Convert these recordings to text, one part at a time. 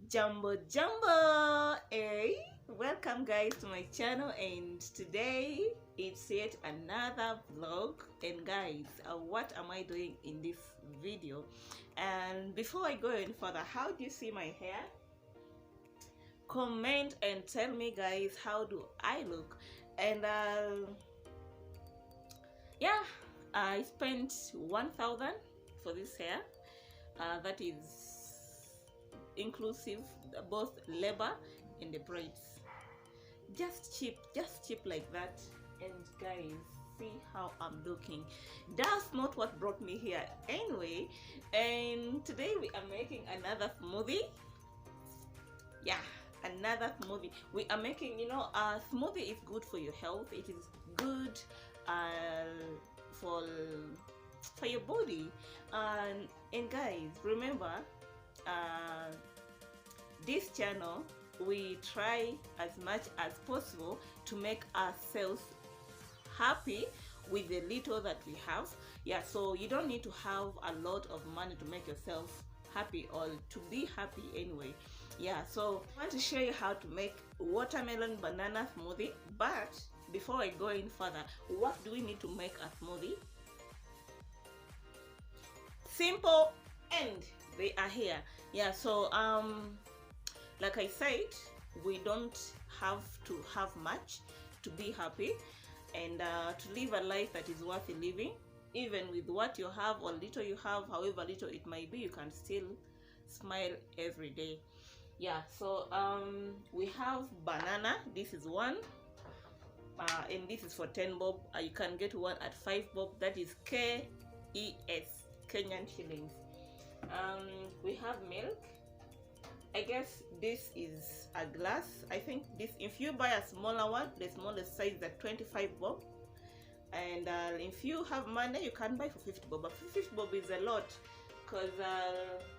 Jumbo Jumbo, hey, welcome guys to my channel, and today it's yet another vlog. And guys, what am I doing in this video? And before I go any further, how do you see my hair? Comment and tell me guys, how do I look? And yeah, I spent 1,000 for this hair. That is inclusive both labor and the braids. Just cheap like that. And guys, see how I'm looking. That's not what brought me here anyway. And today we are making another smoothie. Yeah, another smoothie. We are making, a smoothie is good for your health. It is good for your body. And guys, remember, this channel, we try as much as possible to make ourselves happy with the little that we have. Yeah, so you don't need to have a lot of money to make yourself happy or to be happy anyway. Yeah, so I want to show you how to make watermelon banana smoothie. But before I go in further, what do we need to make a smoothie? Simple, and they are here. Yeah, so like I said, we don't have to have much to be happy and to live a life that is worth living. Even with what you have or little you have, however little it might be, you can still smile every day. Yeah, so we have banana. This is one, and this is for 10 bob. You can get one at 5 bob. That is KES, Kenyan shillings. We have milk. I guess this is a glass. I think this, if you buy a smaller one, the smallest size is at 25 bob. And if you have money, you can buy for 50 bob. But 50 bob is a lot, because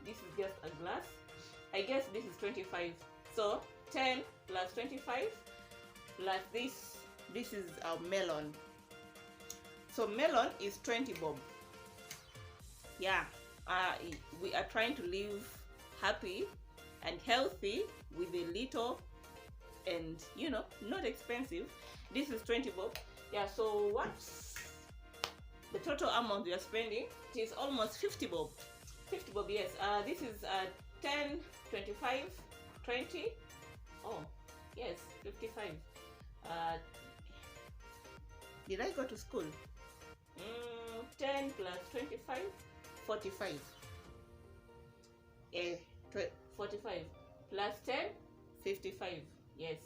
this is just a glass. I guess this is 25. So 10 plus 25 plus this is our melon. So melon is 20 bob. Yeah, we are trying to live happy and healthy with a little, and not expensive. This is 20 bob. Yeah, so what's the total amount we are spending? It is almost 50 bob. 50 bob, yes. This is 10, 25, 20. Oh yes, 55. Did I go to school? 10 plus 25, 45. 45 plus 10, 55. Yes.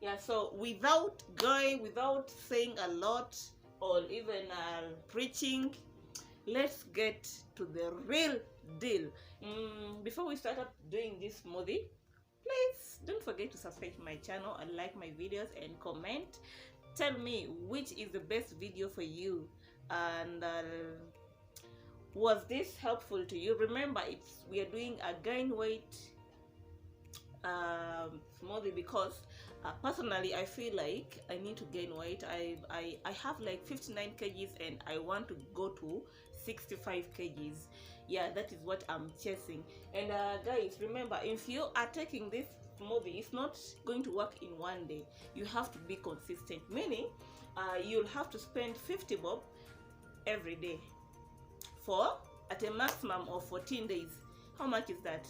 Yeah, so without saying a lot or even preaching, let's get to the real deal. Before we start up doing this smoothie, please don't forget to subscribe to my channel and like my videos and comment. Tell me which is the best video for you, and was this helpful to you? Remember, we are doing a gain weight smoothie, because personally I feel like I need to gain weight. I have like 59 kgs and I want to go to 65 kgs. Yeah, that is what I'm chasing. And guys, remember, if you are taking this smoothie, it's not going to work in one day. You have to be consistent, meaning you'll have to spend 50 bob every day for at a maximum of 14 days. How much is that?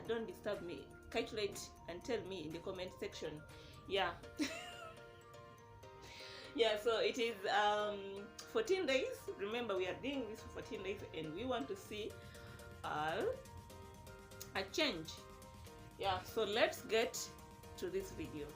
Don't disturb me. Calculate and tell me in the comment section. Yeah. Yeah, so it is 14 days. Remember, we are doing this for 14 days and we want to see a change. Yeah, so let's get to this video.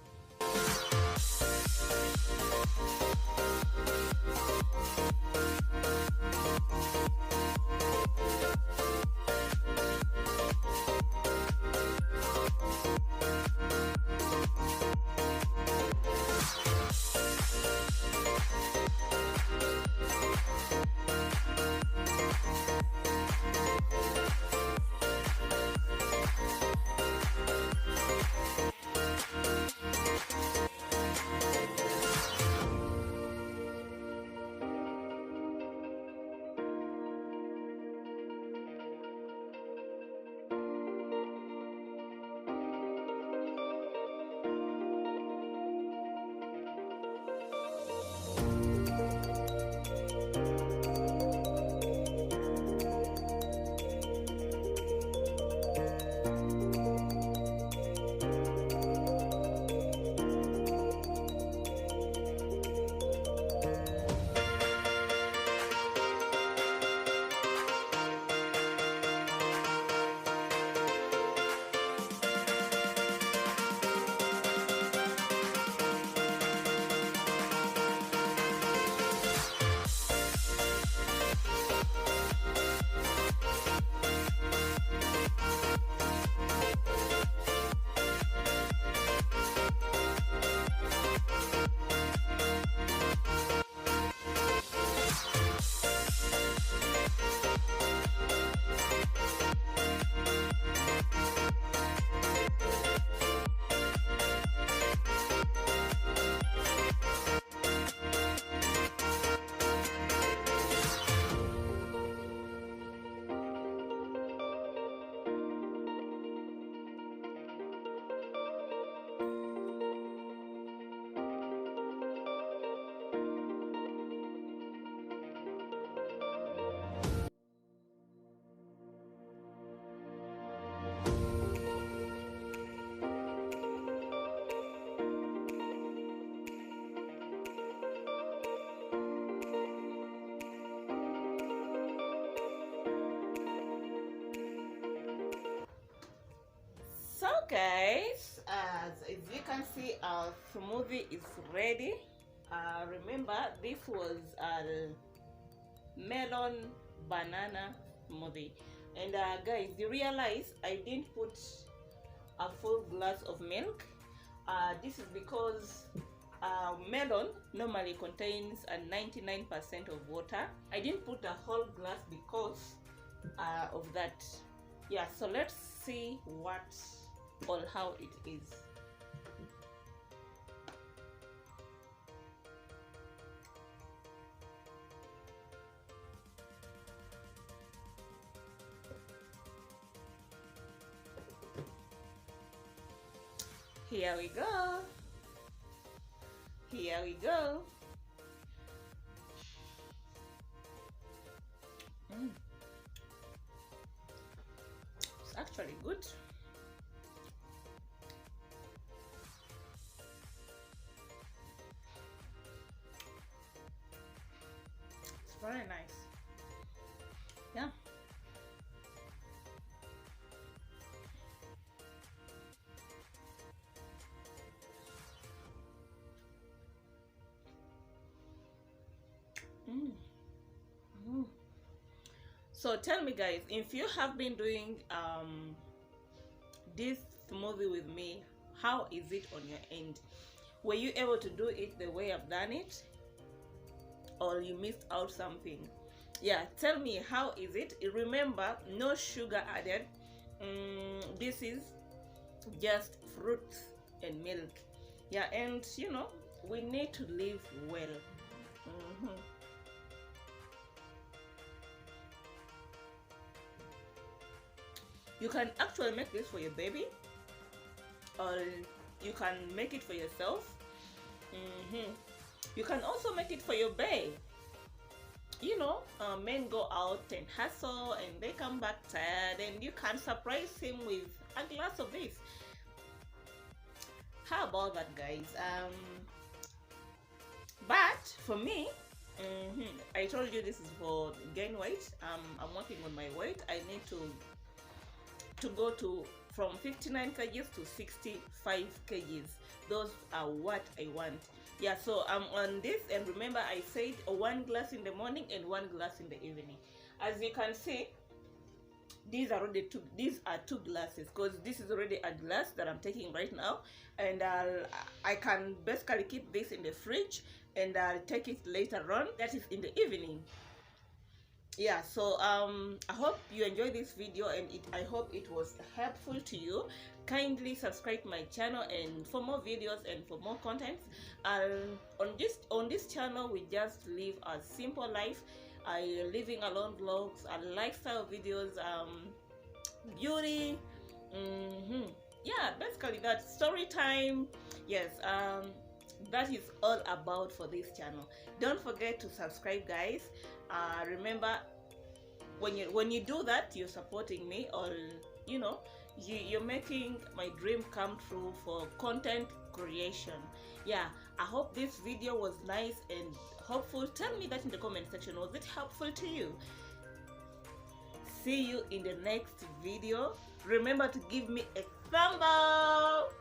guys, as you can see, our smoothie is ready. Remember, this was a melon banana smoothie. And guys, you realize I didn't put a full glass of milk. This is because melon normally contains a 99% of water. I didn't put a whole glass because of that. Yeah, so let's see what or how it is. Here we go. Here we go. It's actually good. It's very nice. Yeah. So tell me guys, if you have been doing this smoothie with me, how is it on your end? Were you able to do it the way I've done it, or you missed out something? Yeah, tell me, how is it? Remember, no sugar added. This is just fruits and milk. Yeah, and you know, we need to live well. You can actually make this for your baby, or you can make it for yourself. You can also make it for your bae. You know, men go out and hustle and they come back tired, and you can surprise him with a glass of this. How about that, guys? But for me, I told you this is for gain weight. I'm working on my weight. I need to go to from 59 kgs to 65 kgs. Those are what I want. Yeah, so I'm on this, and remember I said 1 glass in the morning and 1 glass in the evening. As you can see, these are already these are 2 glasses, because this is already a glass that I'm taking right now, and I can basically keep this in the fridge and I'll take it later on, that is in the evening. Yeah, so I hope you enjoyed this video, and I hope it was helpful to you. Kindly subscribe to my channel and for more videos and for more contents. On this channel we just live a simple life. Living alone vlogs, lifestyle videos, beauty, yeah, basically that, story time. Yes, that is all about for this channel. Don't forget to subscribe, guys. Remember, when you do that, you're supporting me, or you know, you're making my dream come true for content creation. Yeah, I hope this video was nice and helpful. Tell me that in the comment section. Was it helpful to you? See you in the next video. Remember to give me a thumb up.